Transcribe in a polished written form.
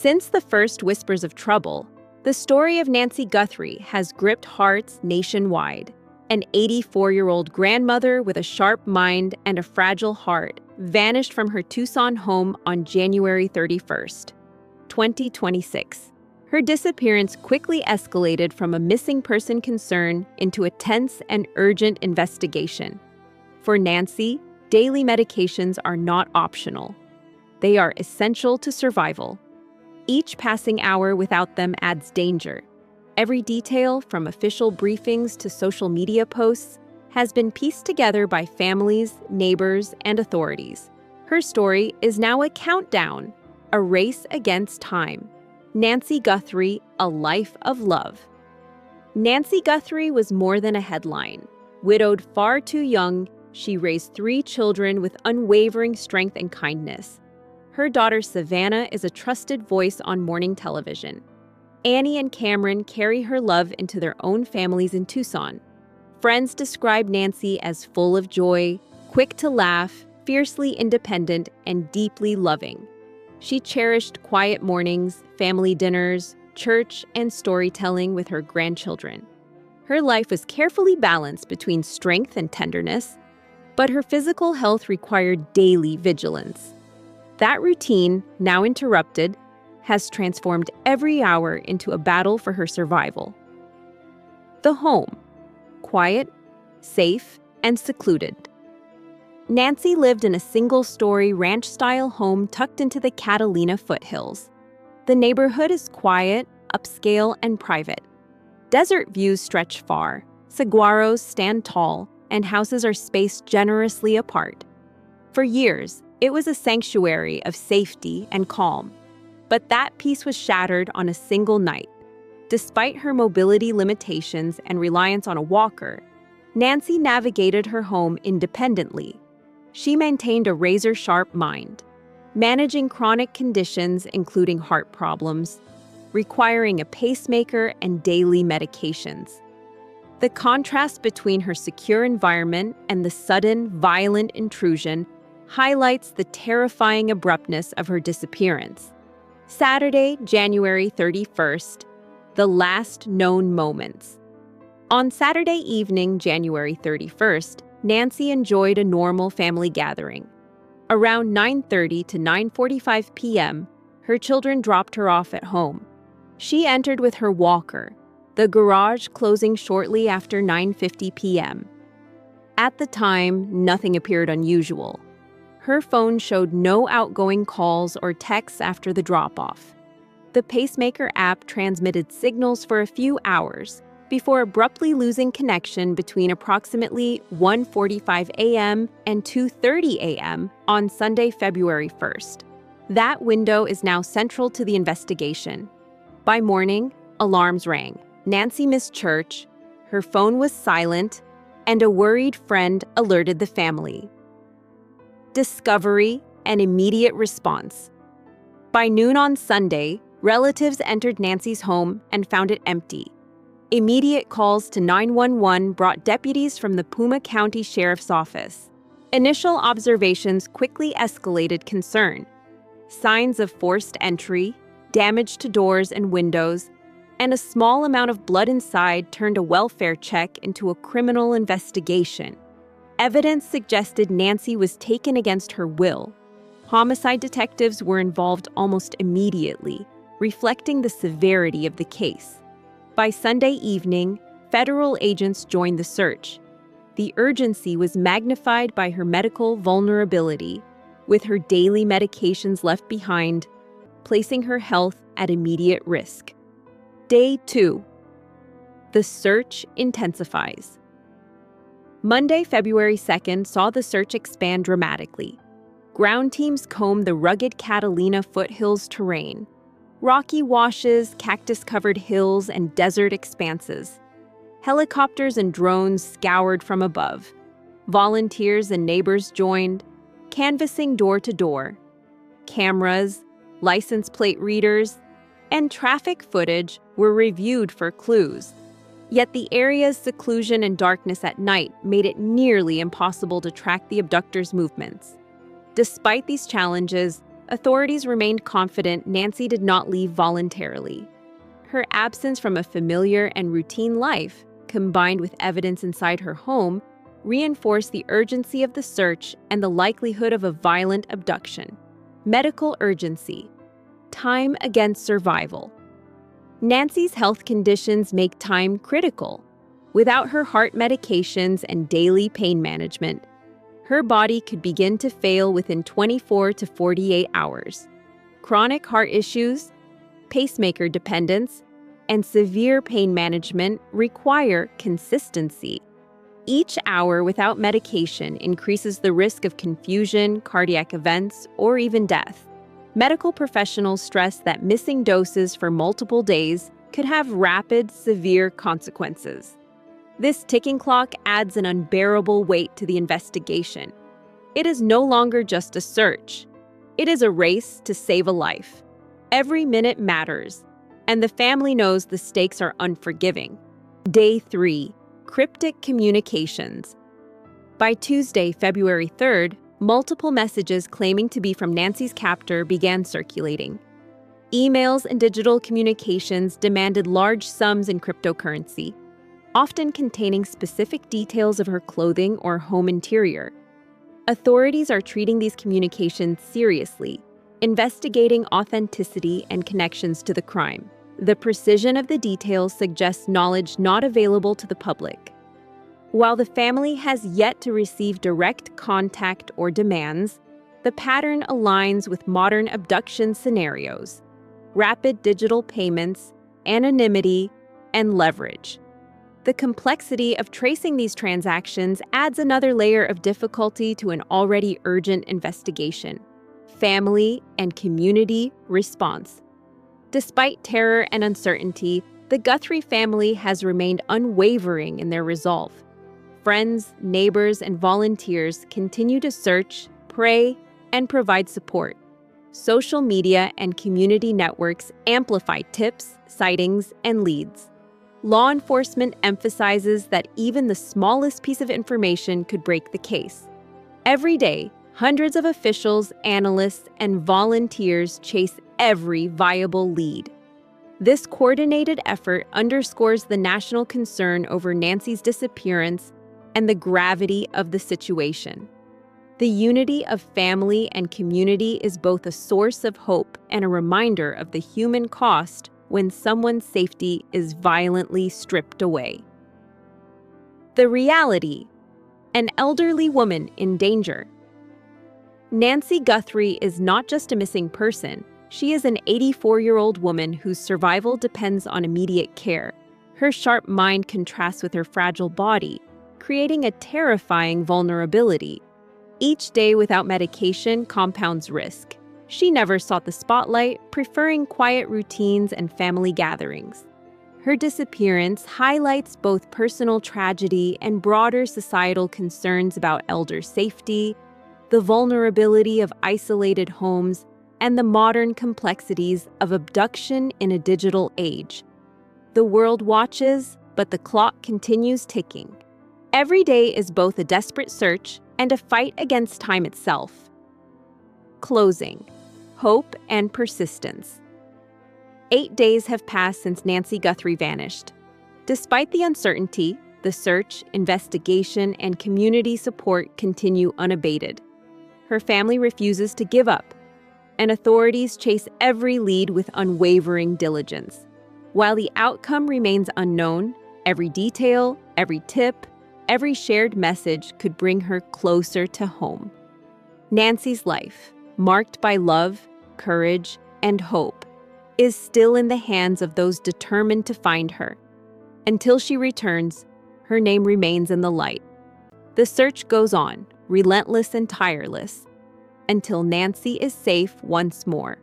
Since the first whispers of trouble, the story of Nancy Guthrie has gripped hearts nationwide. An 84-year-old grandmother with a sharp mind and a fragile heart vanished from her Tucson home on January 31st, 2026. Her disappearance quickly escalated from a missing person concern into a tense and urgent investigation. For Nancy, daily medications are not optional. They are essential to survival. Each passing hour without them adds danger. Every detail, from official briefings to social media posts, has been pieced together by families, neighbors, and authorities. Her story is now a countdown, a race against time. Nancy Guthrie, a life of love. Nancy Guthrie was more than a headline. Widowed far too young, she raised 3 children with unwavering strength and kindness. Her daughter Savannah is a trusted voice on morning television. Annie and Cameron carry her love into their own families in Tucson. Friends describe Nancy as full of joy, quick to laugh, fiercely independent, and deeply loving. She cherished quiet mornings, family dinners, church, and storytelling with her grandchildren. Her life was carefully balanced between strength and tenderness, but her physical health required daily vigilance. That routine, now interrupted, has transformed every hour into a battle for her survival. The home. Quiet, safe, and secluded. Nancy lived in a single-story ranch-style home tucked into the Catalina foothills. The neighborhood is quiet, upscale, and private. Desert views stretch far, saguaros stand tall, and houses are spaced generously apart. For years, it was a sanctuary of safety and calm. But that peace was shattered on a single night. Despite her mobility limitations and reliance on a walker, Nancy navigated her home independently. She maintained a razor-sharp mind, managing chronic conditions including heart problems, requiring a pacemaker and daily medications. The contrast between her secure environment and the sudden, violent intrusion highlights the terrifying abruptness of her disappearance. Saturday, January 31st, the last known moments. On Saturday evening, January 31st, Nancy enjoyed a normal family gathering. Around 9:30 to 9:45 p.m., her children dropped her off at home. She entered with her walker, the garage closing shortly after 9:50 p.m. At the time, nothing appeared unusual. Her phone showed no outgoing calls or texts after the drop-off. The pacemaker app transmitted signals for a few hours before abruptly losing connection between approximately 1:45 a.m. and 2:30 a.m. on Sunday, February 1st. That window is now central to the investigation. By morning, alarms rang. Nancy missed church, her phone was silent, and a worried friend alerted the family. Discovery and immediate response. By noon on Sunday, relatives entered Nancy's home and found it empty. Immediate calls to 911 brought deputies from the Puma County Sheriff's Office. Initial observations quickly escalated concern. Signs of forced entry, damage to doors and windows, and a small amount of blood inside turned a welfare check into a criminal investigation. Evidence suggested Nancy was taken against her will. Homicide detectives were involved almost immediately, reflecting the severity of the case. By Sunday evening, federal agents joined the search. The urgency was magnified by her medical vulnerability, with her daily medications left behind, placing her health at immediate risk. Day 2. The search intensifies. Monday, February 2nd, saw the search expand dramatically. Ground teams combed the rugged Catalina foothills terrain. Rocky washes, cactus-covered hills, and desert expanses. Helicopters and drones scoured from above. Volunteers and neighbors joined, canvassing door to door. Cameras, license plate readers, and traffic footage were reviewed for clues. Yet the area's seclusion and darkness at night made it nearly impossible to track the abductors' movements. Despite these challenges, authorities remained confident Nancy did not leave voluntarily. Her absence from a familiar and routine life, combined with evidence inside her home, reinforced the urgency of the search and the likelihood of a violent abduction. Medical urgency. Time against survival. Nancy's health conditions make time critical. Without her heart medications and daily pain management, her body could begin to fail within 24 to 48 hours. Chronic heart issues, pacemaker dependence, and severe pain management require consistency. Each hour without medication increases the risk of confusion, cardiac events, or even death. Medical professionals stress that missing doses for multiple days could have rapid, severe consequences. This ticking clock adds an unbearable weight to the investigation. It is no longer just a search. It is a race to save a life. Every minute matters, and the family knows the stakes are unforgiving. Day 3. Cryptic communications. By Tuesday, February 3rd, multiple messages claiming to be from Nancy's captor began circulating. Emails and digital communications demanded large sums in cryptocurrency, often containing specific details of her clothing or home interior. Authorities are treating these communications seriously, investigating authenticity and connections to the crime. The precision of the details suggests knowledge not available to the public. While the family has yet to receive direct contact or demands, the pattern aligns with modern abduction scenarios: rapid digital payments, anonymity, and leverage. The complexity of tracing these transactions adds another layer of difficulty to an already urgent investigation. Family and community response. Despite terror and uncertainty, the Guthrie family has remained unwavering in their resolve. Friends, neighbors, and volunteers continue to search, pray, and provide support. Social media and community networks amplify tips, sightings, and leads. Law enforcement emphasizes that even the smallest piece of information could break the case. Every day, hundreds of officials, analysts, and volunteers chase every viable lead. This coordinated effort underscores the national concern over Nancy's disappearance and the gravity of the situation. The unity of family and community is both a source of hope and a reminder of the human cost when someone's safety is violently stripped away. The reality: an elderly woman in danger. Nancy Guthrie is not just a missing person. She is an 84-year-old woman whose survival depends on immediate care. Her sharp mind contrasts with her fragile body, creating a terrifying vulnerability. Each day without medication compounds risk. She never sought the spotlight, preferring quiet routines and family gatherings. Her disappearance highlights both personal tragedy and broader societal concerns about elder safety, the vulnerability of isolated homes, and the modern complexities of abduction in a digital age. The world watches, but the clock continues ticking. Every day is both a desperate search and a fight against time itself. Closing. Hope and persistence. 8 days have passed since Nancy Guthrie vanished. Despite the uncertainty, the search, investigation, and community support continue unabated. Her family refuses to give up, and authorities chase every lead with unwavering diligence. While the outcome remains unknown, every detail, every tip, every shared message could bring her closer to home. Nancy's life, marked by love, courage, and hope, is still in the hands of those determined to find her. Until she returns, her name remains in the light. The search goes on, relentless and tireless, until Nancy is safe once more.